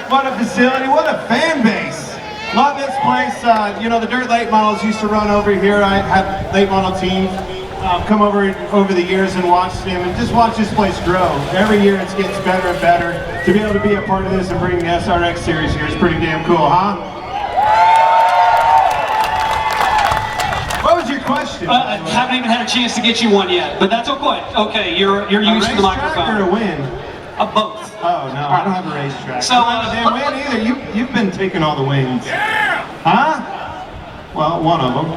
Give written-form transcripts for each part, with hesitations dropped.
What a facility, what a fan base. Love this place. You know, the dirt late models used to run over here. I had late model teams come over the years and watch them and just watch this place grow. Every year it gets better and better. To be able to be a part of this and bring the SRX series here is pretty damn cool, huh? What was your question? I haven't even had a chance to get you one yet, but that's okay. Okay, you're used to the microphone. Or a win? Both. Oh no, I don't have a racetrack. So I don't have a damn win either. You've been taking all the wins. Yeah. Huh? Well, one of them.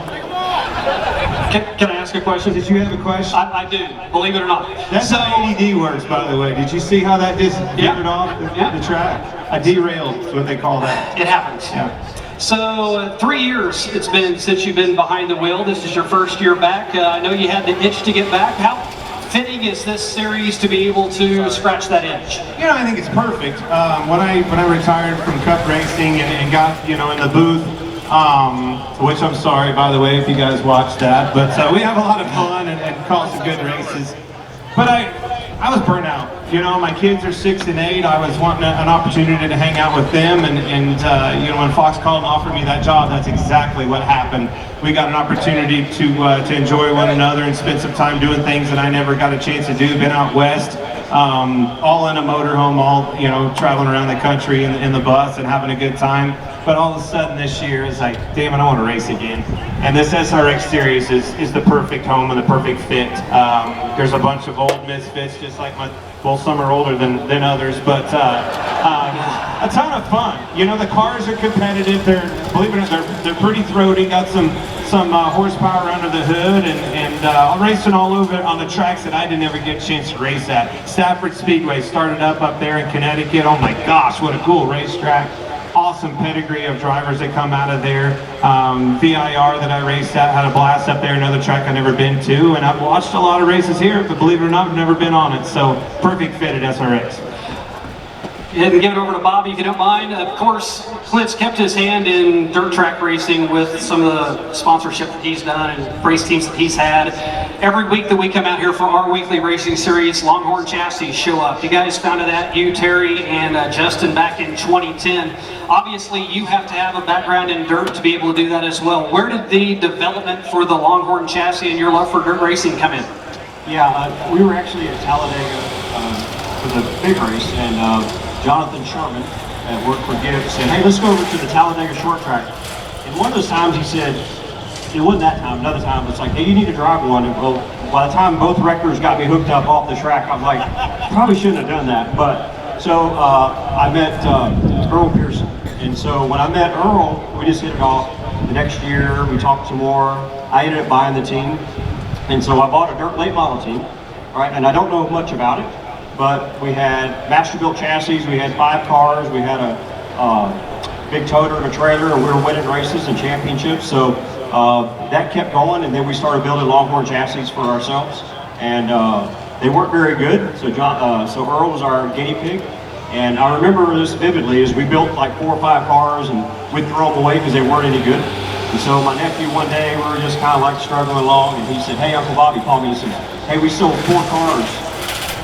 Can I ask a question? Did you have a question? I do, believe it or not. That's how ADD works, by the way. Did you see how that just veered off the track? I derailed is what they call that. It happens. Yeah. So 3 years it's been since you've been behind the wheel. This is your first year back. I know you had the itch to get back. How fitting is this series to be able to scratch that itch? You know, I think it's perfect. When I retired from Cup racing and got, you know, in the booth, which I'm sorry, by the way, if you guys watched that, but we have a lot of fun and call some good races. But I was burnt out. You know, my kids are 6 and 8. I was wanting an opportunity to hang out with them, and you know, when Fox called and offered me that job, that's exactly what happened. We got an opportunity to enjoy one another and spend some time doing things that I never got a chance to do. Been out west, all in a motorhome, all, you know, traveling around the country in the bus and having a good time. But all of a sudden this year is like, damn it, I want to race again. And this SRX series is the perfect home and the perfect fit. There's a bunch of old misfits, just like well, some are older than others, but a ton of fun. You know, the cars are competitive. Believe it or not, they're pretty throaty. Got some horsepower under the hood, and I'm racing all over on the tracks that I didn't ever get a chance to race at. Stafford Speedway started up there in Connecticut. Oh my gosh, what a cool racetrack. Awesome pedigree of drivers that come out of there. VIR that I raced at had a blast up there, another track I've never been to, and I've watched a lot of races here, but believe it or not, I've never been on it, so perfect fit at SRX. And give it over to Bobby, if you don't mind. Of course, Clint's kept his hand in dirt track racing with some of the sponsorship that he's done and race teams that he's had. Every week that we come out here for our weekly racing series, Longhorn chassis show up. You guys founded that, you, Terry, and Justin back in 2010. Obviously, you have to have a background in dirt to be able to do that as well. Where did the development for the Longhorn chassis and your love for dirt racing come in? Yeah, we were actually at Talladega for the big race, and Jonathan Sherman at work for Gibbs said, hey, let's go over to the Talladega short track. And one of those times he said, it wasn't that time, another time, it's like, hey, you need to drive one. And well, by the time both wreckers got me hooked up off the track, I'm like, probably shouldn't have done that. But so I met Earl Pearson. And so when I met Earl, we just hit it off. The next year, we talked some more. I ended up buying the team. And so I bought a dirt late model team, right? And I don't know much about it. But we had master-built chassis, we had 5 cars, we had a big toter and a trailer, and we were winning races and championships. So that kept going, and then we started building Longhorn chassis for ourselves. And they weren't very good, so so Earl was our guinea pig. And I remember this vividly, as we built like 4 or 5 cars, and we'd throw them away because they weren't any good. And so my nephew one day, we were just kind of like struggling along, and he said, hey, Uncle Bobby called me and said, hey, we sold 4 cars.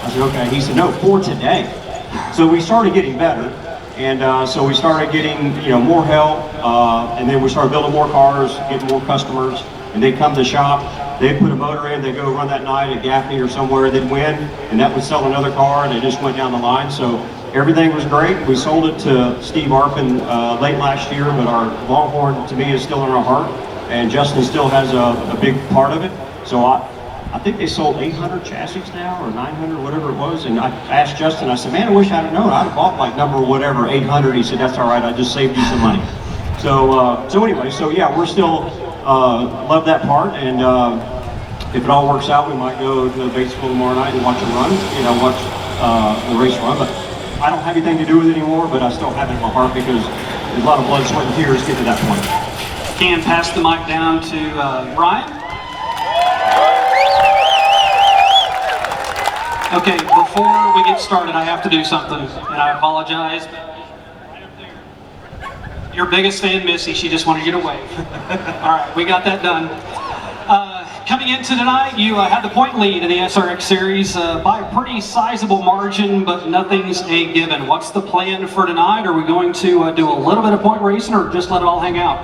I said, okay. He said, no, 4 today. So we started getting better, and so we started getting, you know, more help, and then we started building more cars, getting more customers, and they'd come to the shop, they'd put a motor in, they'd go run that night at Gaffney or somewhere, they'd win, and that would sell another car, and they just went down the line. So everything was great. We sold it to Steve Arpin late last year, but our Longhorn, to me, is still in our heart, and Justin still has a big part of it. So I think they sold 800 chassis now, or 900, whatever it was, and I asked Justin, I said, man, I wish I'd have known. I'd have bought like number whatever, 800. He said, that's all right, I just saved you some money. So anyway, so yeah, we're still, love that part, and if it all works out, we might go to Batesville tomorrow night and watch it run, you know, watch the race run, but I don't have anything to do with it anymore, but I still have it in my heart because there's a lot of blood, sweat, and tears to get to that point. Can pass the mic down to Ryan. Okay, before we get started, I have to do something, and I apologize. Your biggest fan, Missy, she just wanted you to wave. All right, we got that done. Coming coming into tonight, you had the point lead in the SRX series by a pretty sizable margin, but nothing's a given. What's the plan for tonight? Are we going to do a little bit of point racing or just let it all hang out?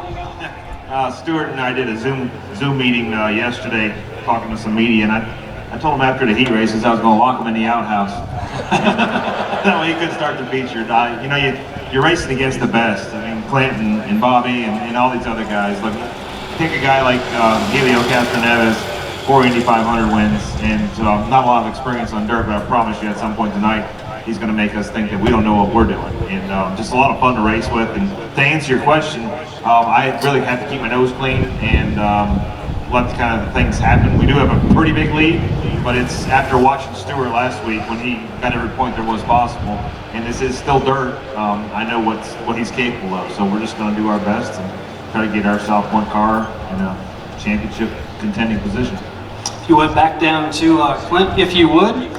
Stuart and I did a Zoom meeting yesterday, talking to some media, and I told him after the heat races I was going to lock him in the outhouse. That way he could start the feature. You know, you're racing against the best. I mean, Clinton and Bobby and all these other guys. Look, take a guy like Helio Castroneves, 4 Indy 500 wins, and not a lot of experience on dirt, but I promise you at some point tonight, he's going to make us think that we don't know what we're doing. And just a lot of fun to race with. And to answer your question, I really have to keep my nose clean and let the kind of things happen. We do have a pretty big lead, but it's after watching Stewart last week when he got every point there was possible. And this is still dirt. I know what he's capable of, so we're just going to do our best and try to get our South Point car in a championship contending position. If you went back down to Clint, if you would.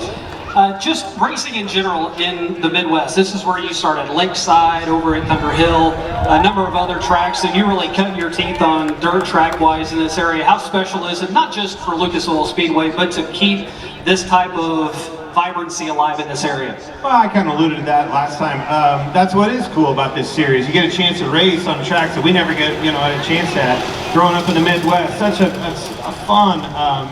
Just racing in general in the Midwest. This is where you started, Lakeside, over at Thunder Hill, a number of other tracks that you really cut your teeth on dirt track-wise in this area. How special is it, not just for Lucas Oil Speedway, but to keep this type of vibrancy alive in this area? Well, I kind of alluded to that last time. That's what is cool about this series. You get a chance to race on tracks that we never get, had a chance at growing up in the Midwest. Such a fun,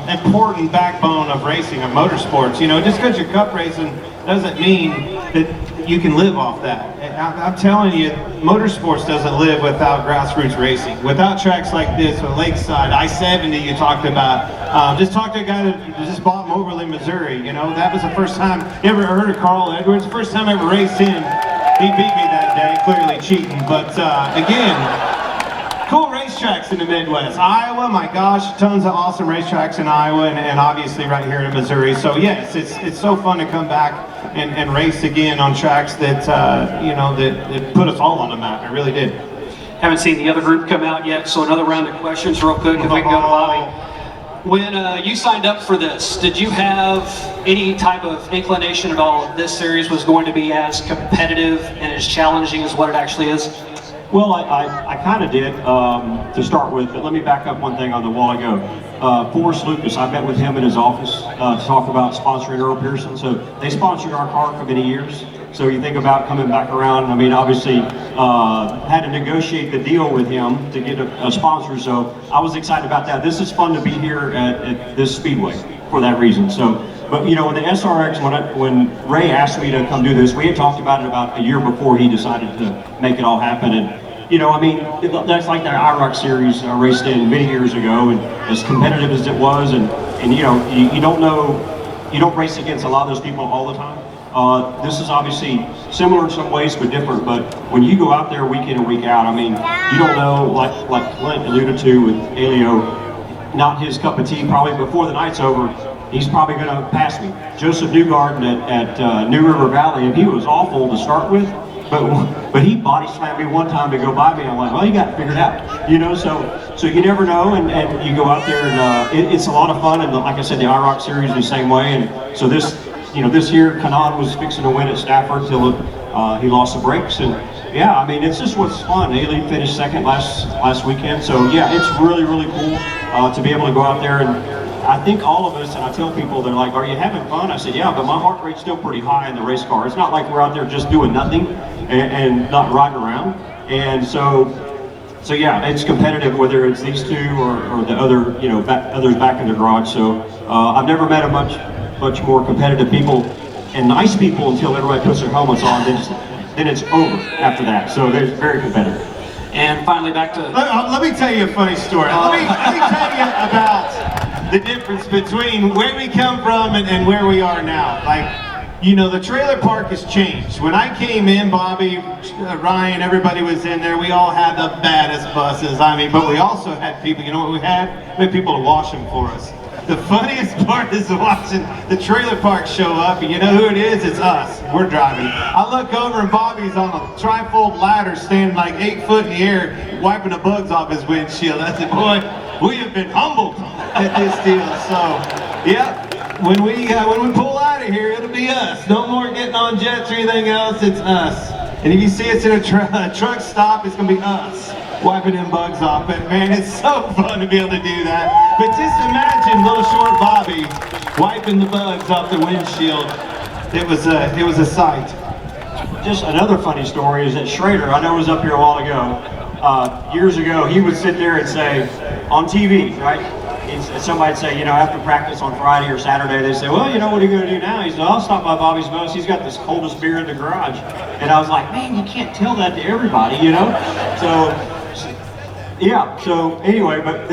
important backbone of racing, of motorsports. Just because you're cup racing doesn't mean that you can live off that. I'm telling you, motorsports doesn't live without grassroots racing. Without tracks like this, with Lakeside, I-70 you talked about. Just talked to a guy that just bought Moberly, Missouri. That was the first time. You ever heard of Carl Edwards? First time I ever raced him. He beat me that day, clearly cheating. But again, cool racetracks in the Midwest. Iowa, my gosh, tons of awesome racetracks in Iowa, and obviously right here in Missouri. So yes, it's so fun to come back and race again on tracks that that put us all on the map. It really did. Haven't seen the other group come out yet, so another round of questions real quick if we can go to Bobby. When you signed up for this, did you have any type of inclination at all that this series was going to be as competitive and as challenging as what it actually is? Well, I kind of did to start with, but let me back up one thing on the while ago. Forrest Lucas, I met with him in his office to talk about sponsoring Earl Pearson. So they sponsored our car for many years. So you think about coming back around, I mean, obviously had to negotiate the deal with him to get a sponsor. So I was excited about that. This is fun to be here at this Speedway for that reason. So. But in the SRX, when Ray asked me to come do this, we had talked about it about a year before he decided to make it all happen. And I mean, that's like the IROC series I raced in many years ago, and as competitive as it was, and you don't race against a lot of those people all the time. This is obviously similar in some ways, but different. But when you go out there week in and week out, I mean, you don't know, like Clint alluded to with Helio, not his cup of tea. Probably before the night's over, he's probably going to pass me. Joseph Newgarden at New River Valley, and he was awful to start with, but he body slammed me one time to go by me. I'm like, well, you got it figured out, So you never know, and you go out there, and it's a lot of fun. And like I said, the IROC series the same way. And so this year, Kanan was fixing to win at Stafford till he lost the brakes. And yeah, I mean, it's just what's fun. Haley finished second last weekend, so yeah, it's really, really cool to be able to go out there. And I think all of us, and I tell people, they're like, are you having fun? I said, yeah, but my heart rate's still pretty high in the race car. It's not like we're out there just doing nothing and not riding around. And so yeah, it's competitive, whether it's these two or the other, others back in the garage. So I've never met a much more competitive people and nice people until everybody puts their helmets on. Then it's over after that. So they're very competitive. And finally, back to... Let me tell you a funny story. Let me tell you about the difference between where we come from and where we are now. The trailer park has changed. When I came in, Bobby, Ryan, everybody was in there. We all had the baddest buses. I mean, but we also had people, you know what we had? We had people to wash them for us. The funniest part is watching the trailer park show up, and you know who it is? It's us. We're driving. I look over and Bobby's on a trifold ladder standing like 8 foot in the air, wiping the bugs off his windshield. I said, boy, we have been humbled at this deal. So, yeah, when we pull out of here, it'll be us. No more getting on jets or anything else, it's us. And if you see us in a truck stop, it's gonna be us. wiping them bugs off. But man, it's so fun to be able to do that. But just imagine little short Bobby wiping the bugs off the windshield. It was a sight. Just another funny story is that Schrader, I know was up here a while ago, years ago, he would sit there and say, on TV, right? Somebody'd say, you know, after practice on Friday or Saturday, they'd say, well, you know, what are you going to do now? He said, I'll stop by Bobby's Boats. He's got this coldest beer in the garage. And I was like, man, you can't tell that to everybody, you know? So, yeah, so anyway, but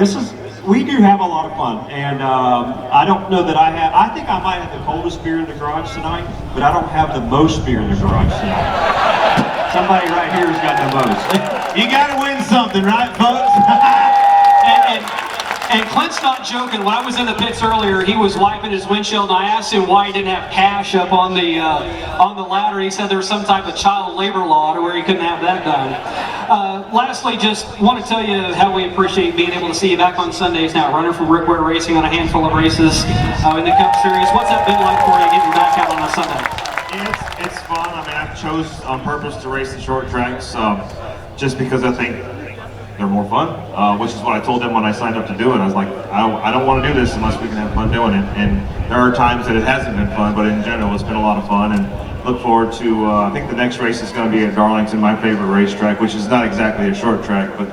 we do have a lot of fun. And I don't know that I think I might have the coldest beer in the garage tonight, but I don't have the most beer in the garage tonight. Somebody right here has got the most. You got to win something, right, folks? And Clint's not joking. When I was in the pits earlier, he was wiping his windshield, and I asked him why he didn't have cash up on the ladder. He said there was some type of child labor law to where he couldn't have that done. Lastly, just want to tell you how we appreciate being able to see you back on Sundays now, running from Rick Ware Racing on a handful of races in the Cup Series. What's that been like for you getting back out on a Sunday? Yeah, it's fun. I mean, I chose on purpose to race the short tracks just because I think they're more fun, which is what I told them when I signed up to do it. I was like, I don't want to do this unless we can have fun doing it. And there are times that it hasn't been fun, but in general, it's been a lot of fun. And look forward to, I think the next race is going to be at Darlington, my favorite racetrack, which is not exactly a short track, but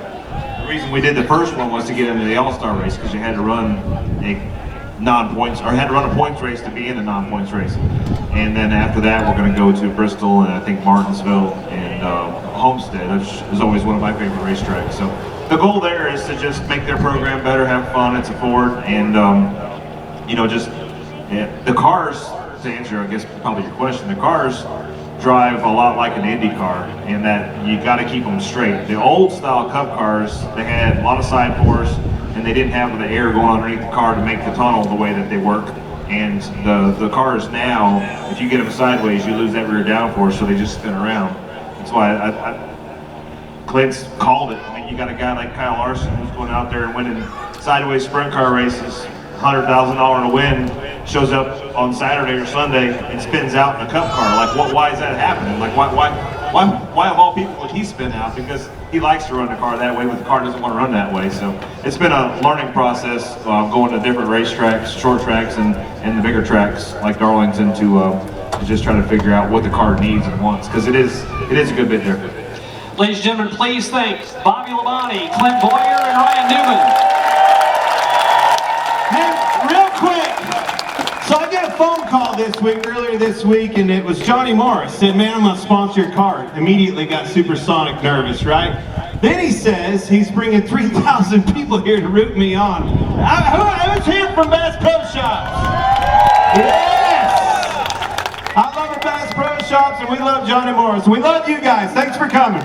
the reason we did the first one was to get into the All-Star race, because you had to run a non-points, or had to run a points race to be in the non-points race. And then after that, we're going to go to Bristol and I think Martinsville and Homestead, which is always one of my favorite racetracks. So the goal there is to just make their program better, have fun. It's a Ford, and you know, just the cars. To answer, I guess, probably your question, the cars drive a lot like an Indy car, in that you got to keep them straight. The old style Cup cars, they had a lot of side force, and they didn't have the air going underneath the car to make the tunnel the way that they work. And the cars now, if you get them sideways, you lose that rear downforce, so they just spin around. That's why Clint's called it. I mean, you got a guy like Kyle Larson who's going out there and winning sideways sprint car races, $100,000 in a win, shows up on Saturday or Sunday and spins out in a Cup car. Like, why is that happening? Like, why of all people would he spin out? Because he likes to run the car that way, but the car doesn't want to run that way. So it's been a learning process going to different racetracks, short tracks, and the bigger tracks like Darlington to just try to figure out what the car needs and wants, because it is a good bit different. Ladies and gentlemen, please thank Bobby Labonte, Clint Bowyer, and Ryan Newman. Real quick, so I got a phone call earlier this week, and it was Johnny Morris. Said, man, I'm going to sponsor your car. Immediately got supersonic nervous, right? Then he says he's bringing 3,000 people here to root me on. Who's here from Bass Pro Shops? Yes! I love the Bass Pro Shops, and we love Johnny Morris. We love you guys. Thanks for coming.